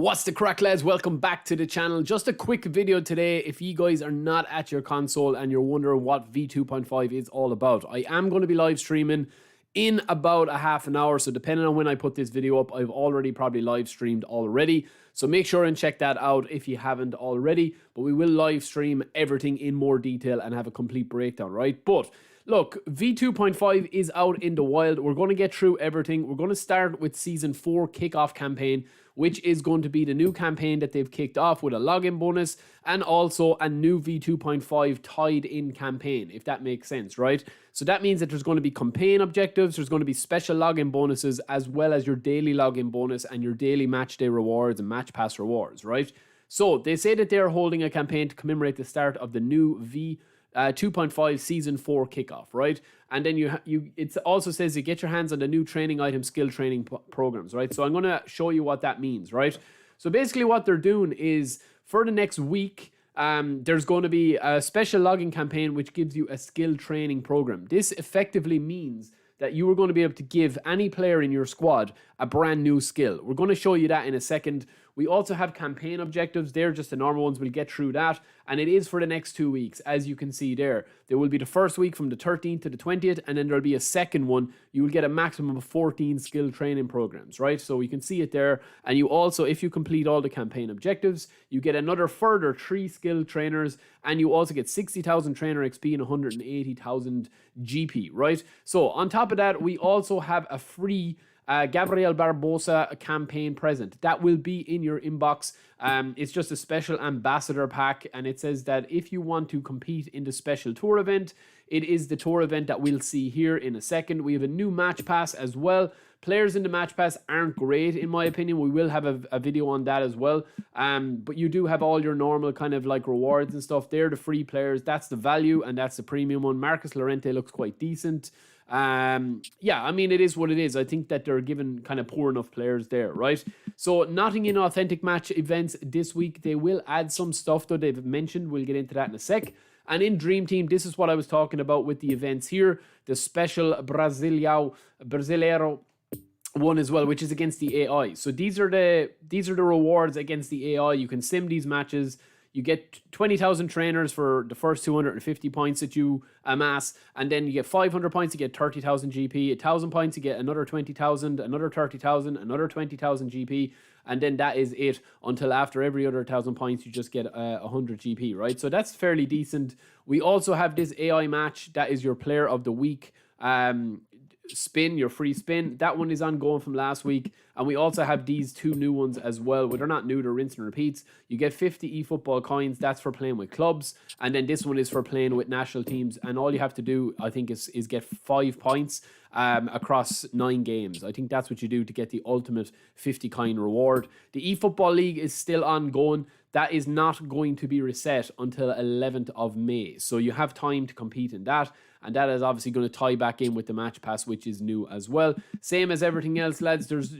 What's the crack, lads? Welcome back to the channel. Just a quick video today. If you guys are not at your console and you're wondering what V2.5 is all about, I am going to be live streaming in about a half an hour. So depending on when I put this video up, I've already probably live streamed already. So make sure and check that out if you haven't already. But we will live stream everything in more detail and have a complete breakdown, right? But look, V2.5 is out in the wild. We're going to get through everything. We're going to start with Season 4 kickoff campaign, which is going to be the new campaign that they've kicked off with a login bonus and also a new V2.5 tied in campaign, if that makes sense, right? So that means that there's going to be campaign objectives, there's going to be special login bonuses, as well as your daily login bonus and your daily match day rewards and match pass rewards, right? So they say that they're holding a campaign to commemorate the start of the new V2.5 Season 4 kickoff, right? And then it also says you get your hands on the new training item skill training programs, right? So I'm going to show you what that means, right? So basically what they're doing is for the next week, there's going to be a special login campaign which gives you a skill training program. This effectively means that you are going to be able to give any player in your squad a brand new skill. We're going to show you that in a second. We also have campaign objectives. They're just the normal ones. We'll get through that. And it is for the next 2 weeks, as you can see there. There will be the first week from the 13th to the 20th, and then there'll be a second one. You will get a maximum of 14 skill training programs, right? So you can see it there. And you also, if you complete all the campaign objectives, you get another further 3 skill trainers, and you also get 60,000 trainer XP and 180,000 GP, right? So on top of that, we also have a free Gabriel Barbosa campaign present. That will be in your inbox. It's just a special ambassador pack, and it says that if you want to compete in the special tour event, it is the tour event that we'll see here in a second. We have a new match pass as well. Players in the match pass aren't great, in my opinion. We will have a video on that as well. But you do have all your normal kind of like rewards and stuff. They're the free players. That's the value, and that's the premium one. Marcus Llorente looks quite decent. Yeah, I mean, it is what it is. I think that they're given kind of poor enough players there, right? So nothing in authentic match events this week. They will add some stuff, though, they've mentioned. We'll get into that in a sec. And in Dream Team, this is what I was talking about with the events here. The special Brasileiro one as well, which is against the AI. So these are the rewards against the AI. You can sim these matches. You get 20,000 trainers for the first 250 points that you amass, and then you get 500 points, you get 30,000 GP, 1,000 points, you get another 20,000, another 30,000, another 20,000 GP, and then that is it until after every other 1,000 points, you just get 100 GP, right? So that's fairly decent. We also have this AI match, that is your player of the week spin, your free spin. That one is ongoing from last week. And we also have these 2 new ones as well. Well, they're not new, they're rinse and repeats. You get 50 eFootball coins. That's for playing with clubs. And then this one is for playing with national teams. And all you have to do, I think, is get 5 points across 9 games. I think that's what you do to get the ultimate 50 coin reward. The eFootball League is still ongoing. That is not going to be reset until 11th of May. So you have time to compete in that. And that is obviously going to tie back in with the match pass, which is new as well. Same as everything else, lads. There's,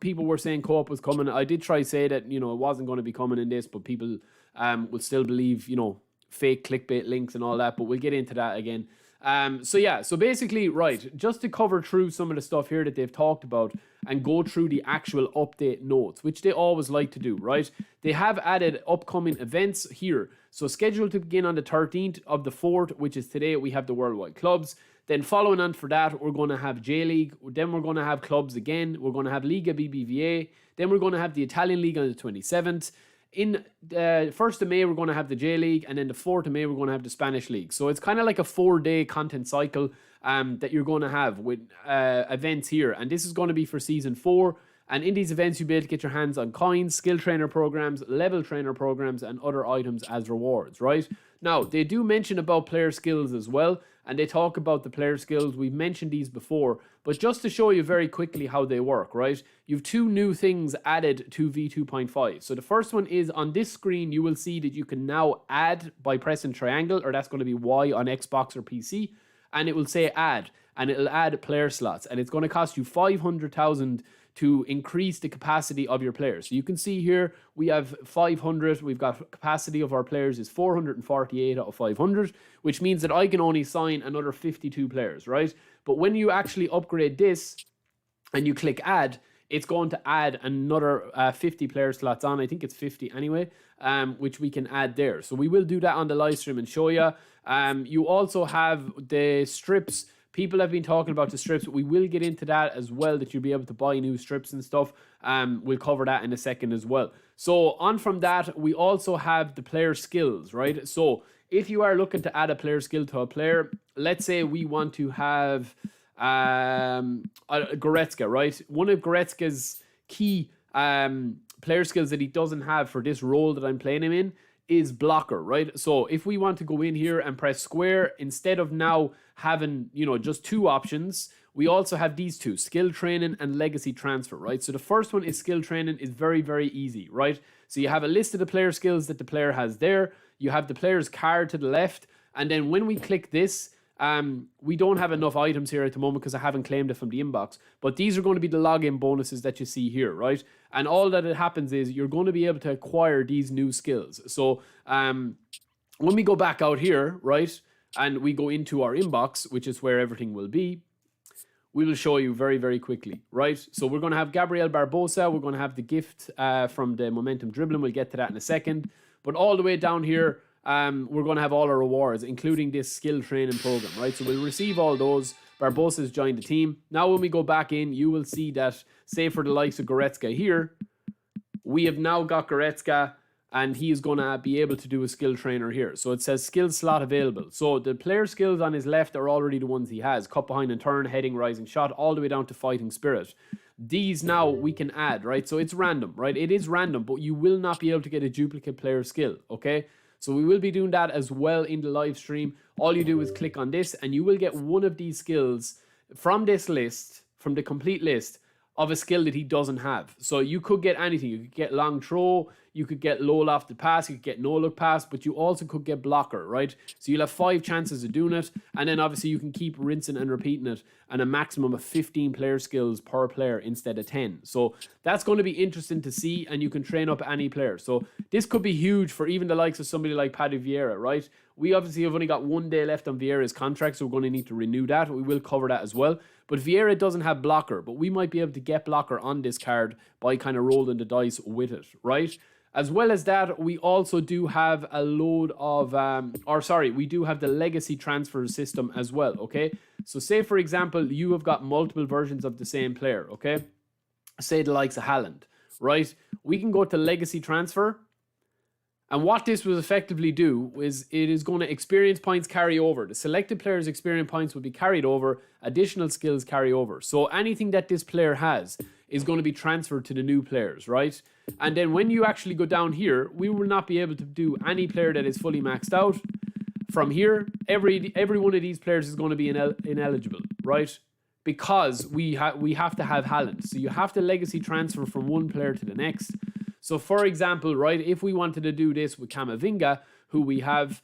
people were saying co-op was coming. I did try to say that, it wasn't going to be coming in this, but people will still believe, fake clickbait links and all that. But we'll get into that again. So basically, right, just to cover through some of the stuff here that they've talked about and go through the actual update notes, which they always like to do, right? They have added upcoming events here. So scheduled to begin on the 13th of the 4th, which is today, we have the Worldwide Clubs. Then following on for that, we're going to have J-League. Then we're going to have clubs again. We're going to have Liga BBVA. Then we're going to have the Italian League on the 27th. In the 1st of May, we're going to have the J-League, and then the 4th of May, we're going to have the Spanish League. So it's kind of like a 4-day content cycle that you're going to have with events here. And this is going to be for Season 4. And in these events, you'll be able to get your hands on coins, skill trainer programs, level trainer programs, and other items as rewards, right? Now, they do mention about player skills as well, and they talk about the player skills. We've mentioned these before, but just to show you very quickly how they work, right? You've 2 new things added to V2.5. So the first one is on this screen, you will see that you can now add by pressing triangle, or that's going to be Y on Xbox or PC, and it will say add, and it'll add player slots, and it's going to cost you 500,000 to increase the capacity of your players. So you can see here, we have 500, we've got capacity of our players is 448 out of 500, which means that I can only sign another 52 players, right? But when you actually upgrade this and you click add, it's going to add another 50 player slots on. I think it's 50 anyway, which we can add there. So we will do that on the live stream and show you. You also have the strips. People have been talking about the strips. We will get into that as well, that you'll be able to buy new strips and stuff. We'll cover that in a second as well. So on from that, we also have the player skills, right? So if you are looking to add a player skill to a player, let's say we want to have Goretzka, right? One of Goretzka's key player skills that he doesn't have for this role that I'm playing him in is blocker, right? So if we want to go in here and press square, instead of now having, you know, just two options, we also have these two, skill training and legacy transfer, right? So the first one is skill training, is very, very easy, right? So you have a list of the player skills that the player has there. You have the player's card to the left. And then when we click this, we don't have enough items here at the moment because I haven't claimed it from the inbox. But these are going to be the login bonuses that you see here, right? And all that it happens is you're going to be able to acquire these new skills. So when we go back out here, right, and we go into our inbox, which is where everything will be, we will show you very, very quickly, right? So we're going to have Gabriel Barbosa. We're going to have the gift from the momentum dribbling. We'll get to that in a second. But all the way down here, we're going to have all our rewards, including this skill training program, right? So we'll receive all those. Barbosa's joined the team. Now when we go back in, you will see that, say for the likes of Goretzka here, we have now got Goretzka, and he is going to be able to do a skill trainer here. So it says skill slot available. So the player skills on his left are already the ones he has. Cut behind and turn, heading, rising shot, all the way down to fighting spirit. These now we can add, right? So it's random, right? It is random, but you will not be able to get a duplicate player skill, okay? So we will be doing that as well in the live stream. All you do is click on this and you will get one of these skills from this list, from the complete list of a skill that he doesn't have. So you could get anything. You could get long throw, you could get low lofted pass, you could get no look pass, but you also could get blocker, right? So you'll have 5 chances of doing it, and then obviously you can keep rinsing and repeating it, and a maximum of 15 player skills per player instead of 10. So that's going to be interesting to see, and you can train up any player. So this could be huge for even the likes of somebody like Paddy Vieira, right? We obviously have only got 1 day left on Vieira's contract, so we're going to need to renew that. We will cover that as well. But Vieira doesn't have blocker, but we might be able to get blocker on this card by kind of rolling the dice with it, right? As well as that, we also do have a load of, we do have the legacy transfer system as well, okay? So say, for example, you have got multiple versions of the same player, okay? Say the likes of Haaland, right? We can go to legacy transfer. And what this will effectively do is it is going to experience points carry over. The selected player's experience points will be carried over. Additional skills carry over. So anything that this player has is going to be transferred to the new players, right? And then when you actually go down here, we will not be able to do any player that is fully maxed out. From here, every one of these players is going to be ineligible, right? Because we have to have Haaland. So you have to legacy transfer from one player to the next. So for example, right, if we wanted to do this with Camavinga, who we have,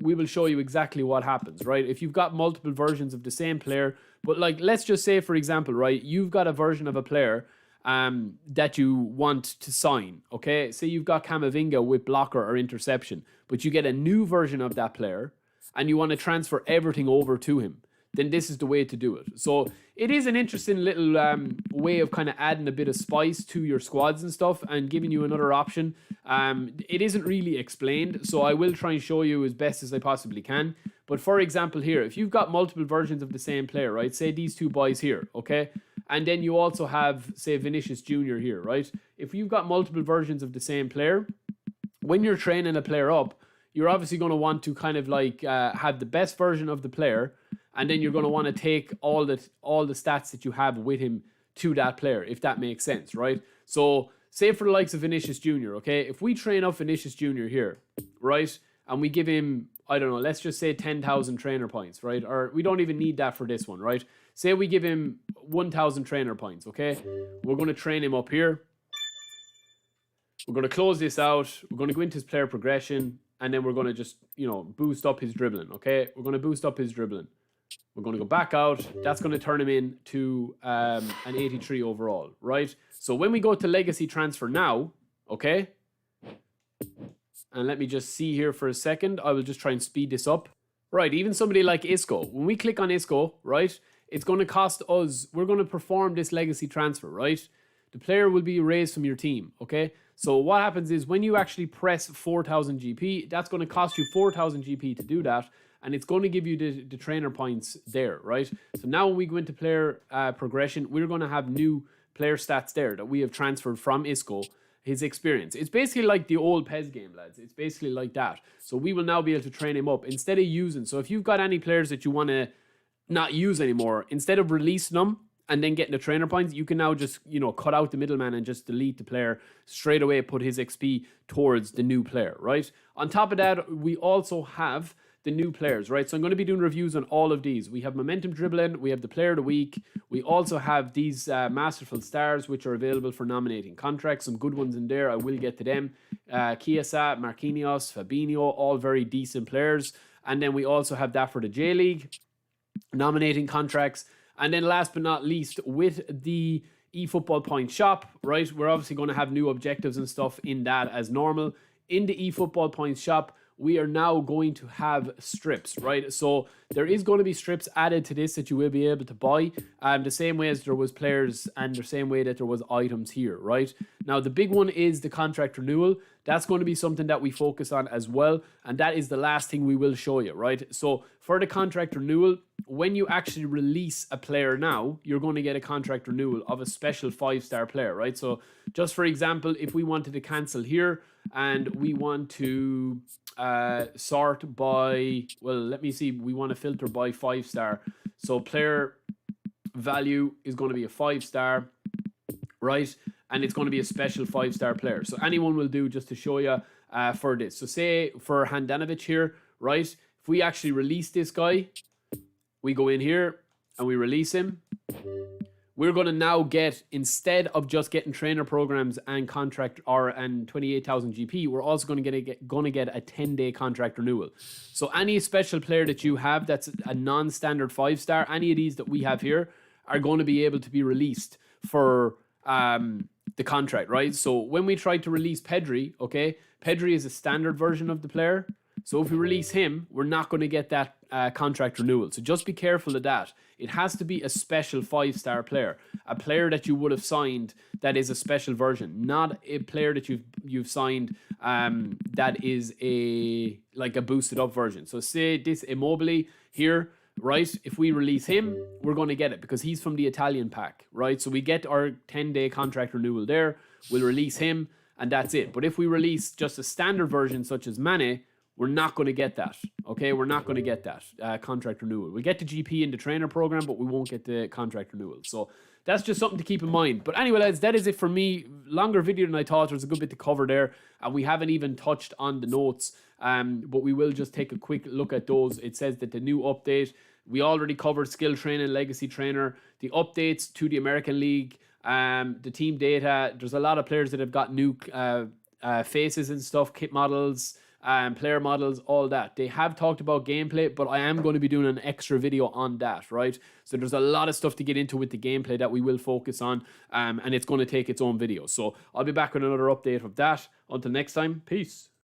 we will show you exactly what happens, right? If you've got multiple versions of the same player, but like, let's just say, for example, right, you've got a version of a player that you want to sign, okay? Say you've got Camavinga with blocker or interception, but you get a new version of that player and you want to transfer everything over to him, then this is the way to do it. So it is an interesting little way of kind of adding a bit of spice to your squads and stuff and giving you another option. It isn't really explained, so I will try and show you as best as I possibly can. But for example here, if you've got multiple versions of the same player, right? Say these two boys here, okay? And then you also have, say, Vinicius Jr. here, right? If you've got multiple versions of the same player, when you're training a player up, you're obviously going to want to kind of like have the best version of the player, and then you're going to want to take all the stats that you have with him to that player, if that makes sense, right? So say for the likes of Vinicius Jr., okay? If we train up Vinicius Jr. here, right? And we give him, I don't know, let's just say 10,000 trainer points, right? Or we don't even need that for this one, right? Say we give him 1,000 trainer points, okay? We're going to train him up here. We're going to close this out. We're going to go into his player progression, and then we're going to just, you know, boost up his dribbling, okay? We're going to boost up his dribbling. We're going to go back out. That's going to turn him into an 83 overall, right? So when we go to legacy transfer now, okay? And let me just see here for a second. I will just try and speed this up. Right, even somebody like Isco. When we click on Isco, right? it's going to cost us, we're going to perform this legacy transfer, right? The player will be erased from your team, okay? So what happens is when you actually press 4,000 GP, that's going to cost you 4,000 GP to do that, and it's going to give you the trainer points there, right? So now when we go into player progression, we're going to have new player stats there that we have transferred from Isco, his experience. It's basically like the old PES game, lads. It's basically like that. So we will now be able to train him up instead of using. So if you've got any players that you want to not use anymore, instead of releasing them and then getting the trainer points, you can now just, you know, cut out the middleman and just delete the player straight away, put his XP towards the new player, right? On top of that, we also have the new players, right? So I'm going to be doing reviews on all of these. We have momentum dribbling, we have the player of the week, we also have these masterful stars which are available for nominating contracts, some good ones in there. I will get to them. Chiesa, Marquinhos, Fabinho, all very decent players. And then we also have that for the J League, nominating contracts. And then last but not least, with the eFootball point shop, right? We're obviously going to have new objectives and stuff in that as normal. In the eFootball points shop, we are now going to have strips, right? So there is going to be strips added to this that you will be able to buy, the same way as there was players and the same way that there was items here, right? Now, the big one is the contract renewal. That's going to be something that we focus on as well, and that is the last thing we will show you, right? So for the contract renewal, when you actually release a player now, you're going to get a contract renewal of a special 5-star player, right? So just for example, if we wanted to cancel here and we want to sort by, well, let me see, we want to filter by 5-star. So player value is going to be a 5-star, right? And it's going to be a special 5-star player. So anyone will do, just to show you for this. So say for Handanovic here, right? If we actually release this guy, we go in here and we release him. We're going to now get, instead of just getting trainer programs and contract and 28,000 GP, we're also going to get a 10-day contract renewal. So any special player that you have that's a non-standard 5-star, any of these that we have here are going to be able to be released for the contract, right? So when we try to release Pedri, okay, Pedri is a standard version of the player. So if we release him, we're not going to get that contract renewal. So just be careful of that. It has to be a special 5-star player, a player that you would have signed that is a special version, not a player that you've signed that is like a boosted up version. So say this Immobile here, right? If we release him, we're going to get it because he's from the Italian pack, right? So we get our 10-day contract renewal there. We'll release him and that's it. But if we release just a standard version such as Mane, we're not going to get that, okay? We're not going to get that contract renewal. We get the GP in the trainer program, but we won't get the contract renewal. So that's just something to keep in mind. But anyway, lads, that is it for me. Longer video than I thought. There's a good bit to cover there. And we haven't even touched on the notes, but we will just take a quick look at those. It says that the new update, we already covered skill training, legacy trainer, the updates to the American League, the team data. There's a lot of players that have got new faces and stuff, kit models, player models, all that. They have talked about gameplay, but I am going to be doing an extra video on that, right? So there's a lot of stuff to get into with the gameplay that we will focus on, and it's going to take its own video. So I'll be back with another update of that. Until next time, peace.